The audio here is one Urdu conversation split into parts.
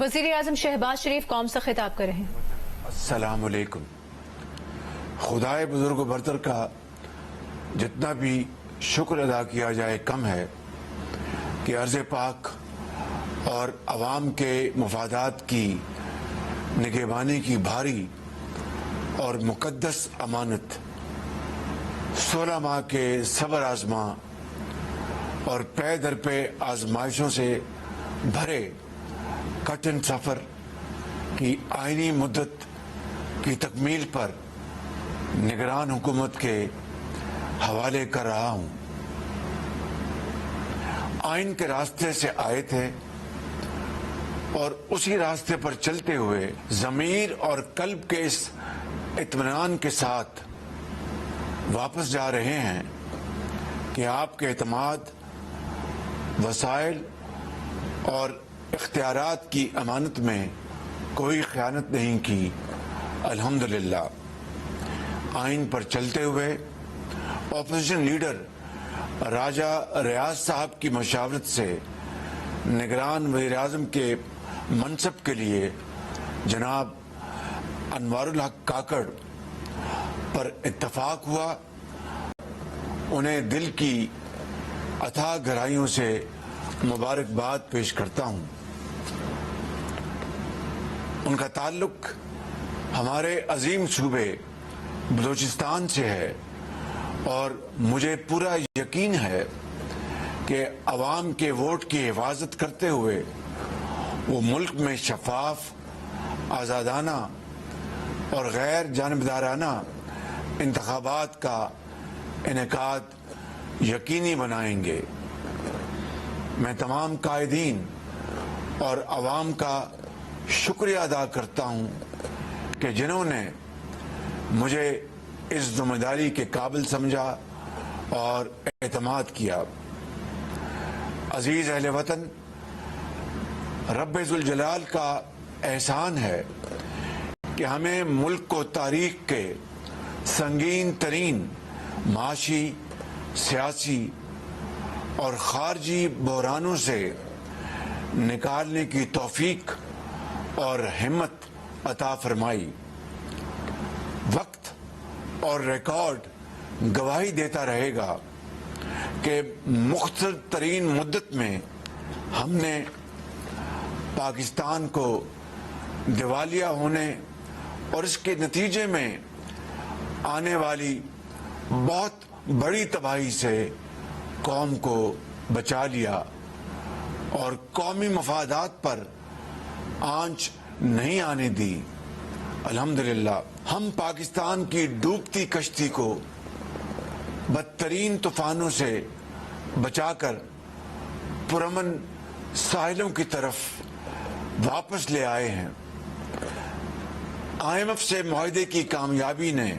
وزیر اعظم شہباز شریف قوم سے خطاب کر رہے ہیں۔ السلام علیکم۔ خدائے بزرگ و برتر کا جتنا بھی شکر ادا کیا جائے کم ہے کہ ارض پاک اور عوام کے مفادات کی نگہبانی کی بھاری اور مقدس امانت 16 ماہ کے صبر آزما اور پے در پہ آزمائشوں سے بھرے کٹن سفر کی آئینی مدت کی تکمیل پر نگران حکومت کے حوالے کر رہا ہوں۔ آئین کے راستے سے آئے تھے اور اسی راستے پر چلتے ہوئے ضمیر اور قلب کے اس اطمینان کے ساتھ واپس جا رہے ہیں کہ آپ کے اعتماد، وسائل اور اختیارات کی امانت میں کوئی خیانت نہیں کی۔ الحمدللہ آئین پر چلتے ہوئے اپوزیشن لیڈر راجہ ریاض صاحب کی مشاورت سے نگران وزیر اعظم کے منصب کے لیے جناب انوار الحق کاکڑ پر اتفاق ہوا۔ انہیں دل کی اتھاہ گہرائیوں سے مبارکباد پیش کرتا ہوں۔ ان کا تعلق ہمارے عظیم صوبے بلوچستان سے ہے اور مجھے پورا یقین ہے کہ عوام کے ووٹ کی حفاظت کرتے ہوئے وہ ملک میں شفاف، آزادانہ اور غیر جانبدارانہ انتخابات کا انعقاد یقینی بنائیں گے۔ میں تمام قائدین اور عوام کا شکریہ ادا کرتا ہوں کہ جنہوں نے مجھے اس ذمہ داری کے قابل سمجھا اور اعتماد کیا۔ عزیز اہل وطن، رب ذوالجلال کا احسان ہے کہ ہمیں ملک کو تاریخ کے سنگین ترین معاشی، سیاسی اور خارجی بحرانوں سے نکالنے کی توفیق اور ہمت عطا فرمائی۔ وقت اور ریکارڈ گواہی دیتا رہے گا کہ مختصر ترین مدت میں ہم نے پاکستان کو دیوالیہ ہونے اور اس کے نتیجے میں آنے والی بہت بڑی تباہی سے قوم کو بچا لیا اور قومی مفادات پر آنچ نہیں آنے دی۔ الحمدللہ ہم پاکستان کی ڈوبتی کشتی کو بدترین طوفانوں سے بچا کر پرامن ساحلوں کی طرف واپس لے آئے ہیں۔ IMF سے معاہدے کی کامیابی نے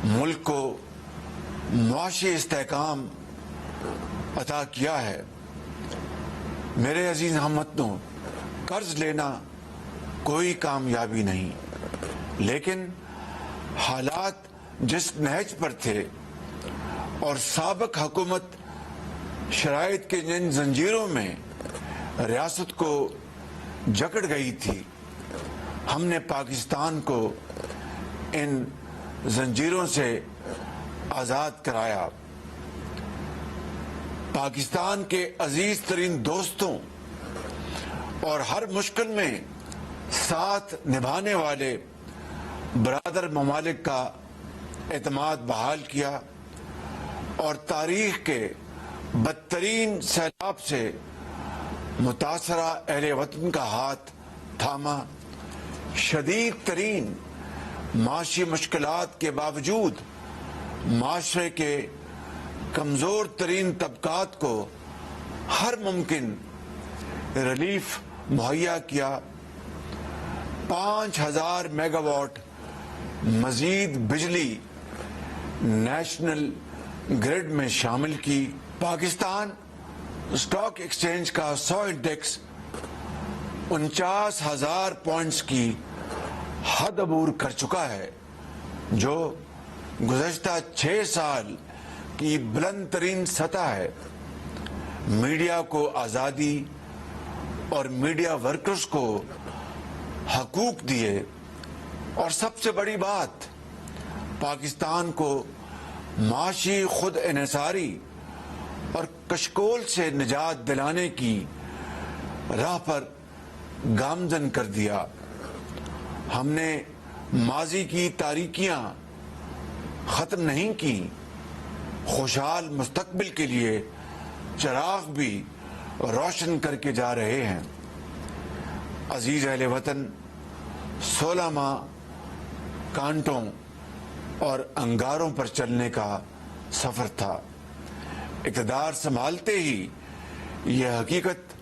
ملک کو معاشی استحکام عطا کیا ہے۔ میرے عزیز ہم وطنوں، قرض لینا کوئی کامیابی نہیں، لیکن حالات جس نہج پر تھے اور سابق حکومت شرائط کے جن زنجیروں میں ریاست کو جکڑ گئی تھی، ہم نے پاکستان کو ان زنجیروں سے آزاد کرایا۔ پاکستان کے عزیز ترین دوستوں اور ہر مشکل میں ساتھ نبھانے والے برادر ممالک کا اعتماد بحال کیا اور تاریخ کے بدترین سیلاب سے متاثرہ اہل وطن کا ہاتھ تھاما۔ شدید ترین معاشی مشکلات کے باوجود معاشرے کے کمزور ترین طبقات کو ہر ممکن ریلیف مہیا کیا۔ 5000 میگا واٹ مزید بجلی نیشنل گریڈ میں شامل کی۔ پاکستان اسٹاک ایکسچینج کا 100 انڈیکس 49,000 پوائنٹس کی حد عبور کر چکا ہے، جو گزشتہ 6 سال کی بلند ترین سطح ہے۔ میڈیا کو آزادی اور میڈیا ورکرز کو حقوق دیے، اور سب سے بڑی بات پاکستان کو معاشی خود انحصاری اور کشکول سے نجات دلانے کی راہ پر گامزن کر دیا۔ ہم نے ماضی کی تاریکیاں ختم نہیں کی، خوشحال مستقبل کے لیے چراغ بھی روشن کر کے جا رہے ہیں۔ عزیز اہل وطن، 16 ماہ کانٹوں اور انگاروں پر چلنے کا سفر تھا۔ اقتدار سنبھالتے ہی یہ حقیقت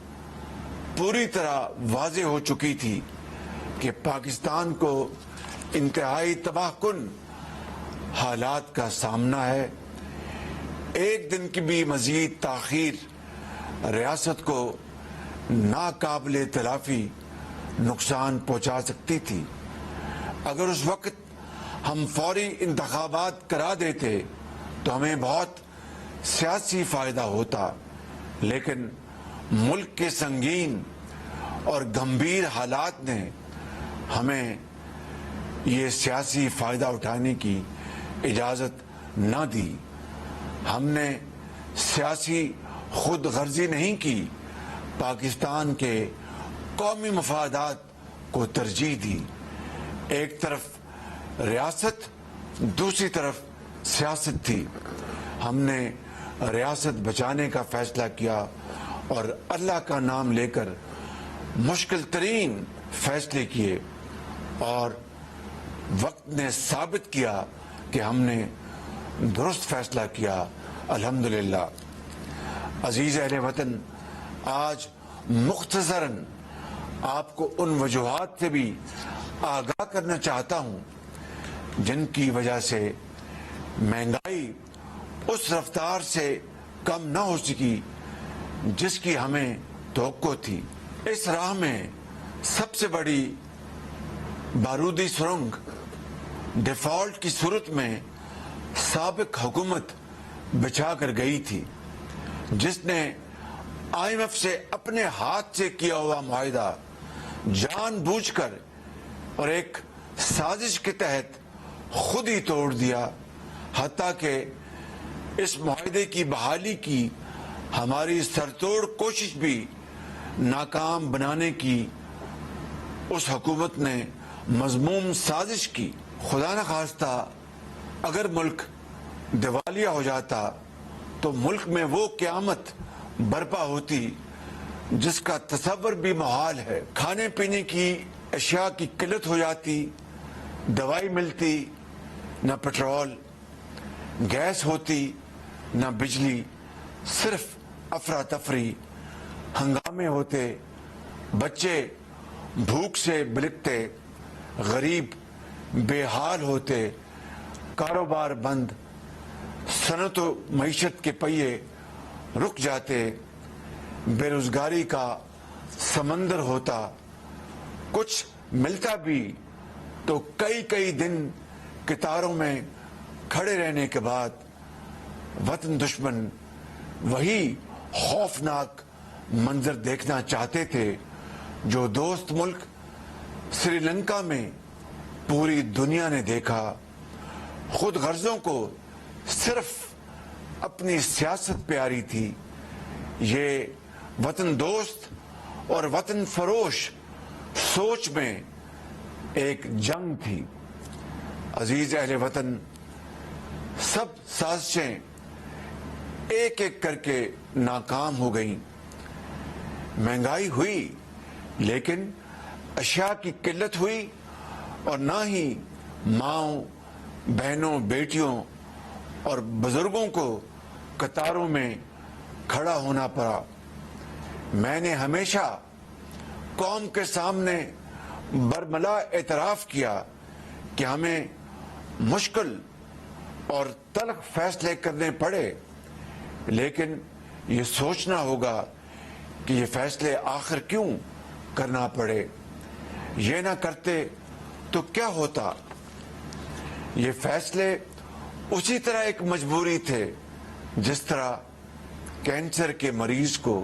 پوری طرح واضح ہو چکی تھی کہ پاکستان کو انتہائی تباہ کن حالات کا سامنا ہے۔ ایک دن کی بھی مزید تاخیر ریاست کو ناقابل تلافی نقصان پہنچا سکتی تھی۔ اگر اس وقت ہم فوری انتخابات کرا دیتے تو ہمیں بہت سیاسی فائدہ ہوتا، لیکن ملک کے سنگین اور گمبھیر حالات نے ہمیں یہ سیاسی فائدہ اٹھانے کی اجازت نہ دی۔ ہم نے سیاسی خود غرضی نہیں کی، پاکستان کے قومی مفادات کو ترجیح دی۔ ایک طرف ریاست، دوسری طرف سیاست تھی۔ ہم نے ریاست بچانے کا فیصلہ کیا اور اللہ کا نام لے کر مشکل ترین فیصلے کیے، اور وقت نے ثابت کیا کہ ہم نے درست فیصلہ کیا، الحمدللہ۔ عزیز اہل وطن، آج مختصراً آپ کو ان وجوہات سے بھی آگاہ کرنا چاہتا ہوں جن کی وجہ سے مہنگائی اس رفتار سے کم نہ ہو سکی جس کی ہمیں توقع تھی۔ اس راہ میں سب سے بڑی بارودی سرنگ ڈیفالٹ کی صورت میں سابق حکومت بچھا کر گئی تھی، جس نے IMF سے اپنے ہاتھ سے کیا ہوا معاہدہ جان بوجھ کر اور ایک سازش کے تحت خود ہی توڑ دیا، حتیٰ کہ اس معاہدے کی بحالی کی ہماری سرتوڑ کوشش بھی ناکام بنانے کی اس حکومت نے مذموم سازش کی۔ خدا نخواستہ اگر ملک دیوالیہ ہو جاتا تو ملک میں وہ قیامت برپا ہوتی جس کا تصور بھی محال ہے۔ کھانے پینے کی اشیاء کی قلت ہو جاتی، دوائی ملتی نہ، پیٹرول گیس ہوتی نہ، بجلی، صرف افراتفری، ہنگامے ہوتے، بچے بھوک سے بلکتے، غریب بے حال ہوتے، کاروبار بند، صنعت و معیشت کے پہیے رک جاتے، بے روزگاری کا سمندر ہوتا، کچھ ملتا بھی تو کئی دن قطاروں میں کھڑے رہنے کے بعد وطن دشمن وہی خوفناک منظر دیکھنا چاہتے تھے جو دوست ملک سری لنکا میں پوری دنیا نے دیکھا۔ خود غرضوں کو صرف اپنی سیاست پیاری تھی۔ یہ وطن دوست اور وطن فروش سوچ میں ایک جنگ تھی۔ عزیز اہل وطن، سب سازشیں ایک ایک کر کے ناکام ہو گئیں۔ مہنگائی ہوئی لیکن اشیاء کی قلت ہوئی، اور نہ ہی ماؤں، بہنوں، بیٹیوں اور بزرگوں کو قطاروں میں کھڑا ہونا پڑا۔ میں نے ہمیشہ قوم کے سامنے برملا اعتراف کیا کہ ہمیں مشکل اور تلخ فیصلے کرنے پڑے، لیکن یہ سوچنا ہوگا کہ یہ فیصلے آخر کیوں کرنا پڑے۔ یہ نہ کرتے تو کیا ہوتا؟ یہ فیصلے اسی طرح ایک مجبوری تھے جس طرح کینسر کے مریض کو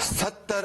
70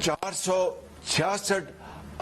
466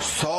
100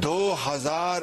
2000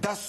10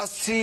80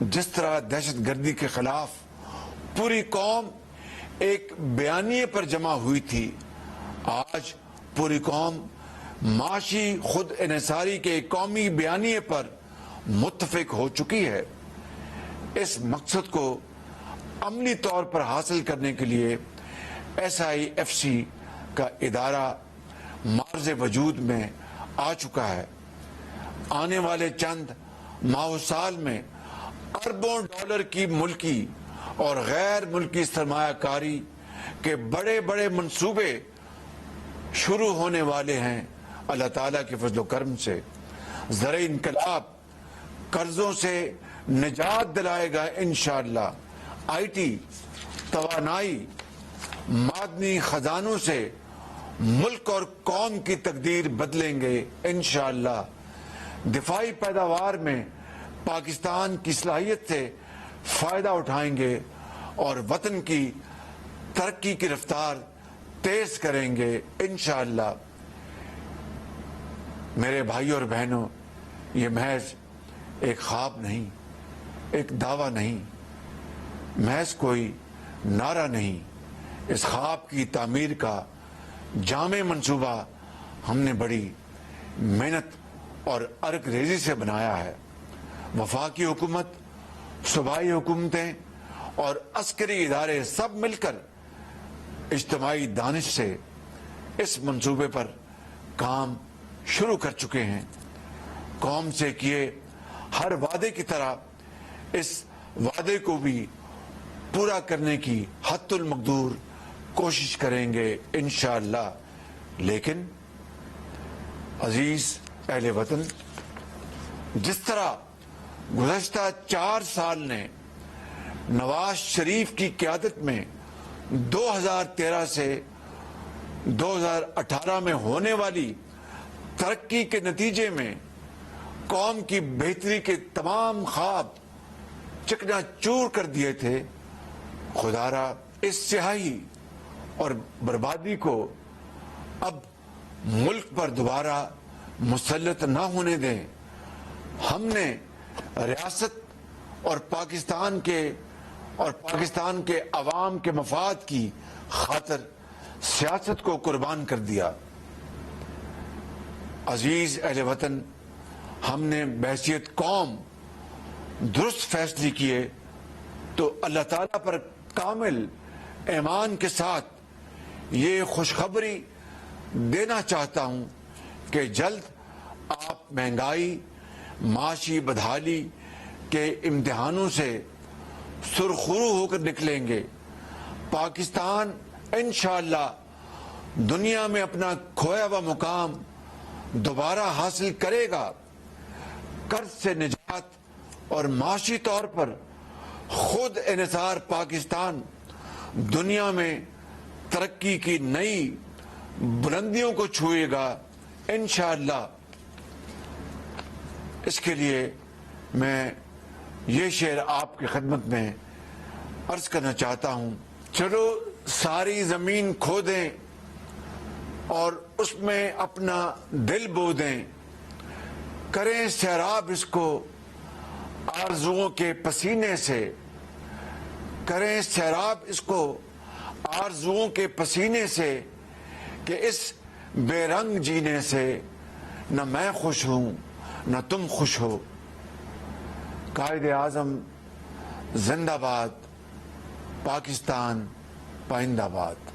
جس طرح دہشت گردی کے خلاف پوری قوم ایک بیانیے پر جمع ہوئی تھی، آج پوری قوم معاشی خود انحصاری کے قومی بیانیے پر متفق ہو چکی ہے۔ اس مقصد کو عملی طور پر حاصل کرنے کے لیے SIFC کا ادارہ معرض وجود میں آ چکا ہے۔ آنے والے چند ماہ و سال میں اربوں ڈالر کی ملکی اور غیر ملکی سرمایہ کاری کے بڑے بڑے منصوبے شروع ہونے والے ہیں۔ اللہ تعالیٰ کے فضل و کرم سے زرعی انقلاب قرضوں سے نجات دلائے گا انشاءاللہ۔ IT، توانائی، معدنی خزانوں سے ملک اور قوم کی تقدیر بدلیں گے انشاءاللہ۔ دفاعی پیداوار میں پاکستان کی صلاحیت سے فائدہ اٹھائیں گے اور وطن کی ترقی کی رفتار تیز کریں گے انشاءاللہ۔ میرے بھائیوں اور بہنوں، یہ محض ایک خواب نہیں، ایک دعویٰ نہیں، محض کوئی نعرہ نہیں، اس خواب کی تعمیر کا جامع منصوبہ ہم نے بڑی محنت اور عرق ریزی سے بنایا ہے۔ وفاقی حکومت، صوبائی حکومتیں اور عسکری ادارے سب مل کر اجتماعی دانش سے اس منصوبے پر کام شروع کر چکے ہیں۔ قوم سے کیے ہر وعدے کی طرح اس وعدے کو بھی پورا کرنے کی حد المقدور کوشش کریں گے انشاءاللہ۔ لیکن عزیز اہل وطن، جس طرح گزشتہ 4 سال نے نواز شریف کی قیادت میں 2013 سے 2018 میں ہونے والی ترقی کے نتیجے میں قوم کی بہتری کے تمام خواب چکنا چور کر دیے تھے، خدا را اس سیاہی اور بربادی کو اب ملک پر دوبارہ مسلط نہ ہونے دیں۔ ہم نے ریاست اور پاکستان کے عوام کے مفاد کی خاطر سیاست کو قربان کر دیا۔ عزیز اہل وطن، ہم نے بحیثیت قوم درست فیصلے کیے تو اللہ تعالیٰ پر کامل ایمان کے ساتھ یہ خوشخبری دینا چاہتا ہوں کہ جلد آپ مہنگائی، معاشی بدحالی کے امتحانوں سے سرخرو ہو کر نکلیں گے۔ پاکستان انشاءاللہ دنیا میں اپنا کھویا ہوا مقام دوبارہ حاصل کرے گا۔ قرض سے نجات اور معاشی طور پر خود انحصار پاکستان دنیا میں ترقی کی نئی بلندیوں کو چھوئے گا انشاءاللہ۔ اس کے لیے میں یہ شعر آپ کی خدمت میں عرض کرنا چاہتا ہوں۔ چلو ساری زمین کھو دیں اور اس میں اپنا دل بو دیں، کریں سیراب اس کو آرزوؤں کے پسینے سے، کریں سیراب اس کو آرزوؤں کے پسینے سے، کہ اس بے رنگ جینے سے نہ میں خوش ہوں نہ تم خوش ہو۔ قائد اعظم زندہ باد، پاکستان پائندہ باد۔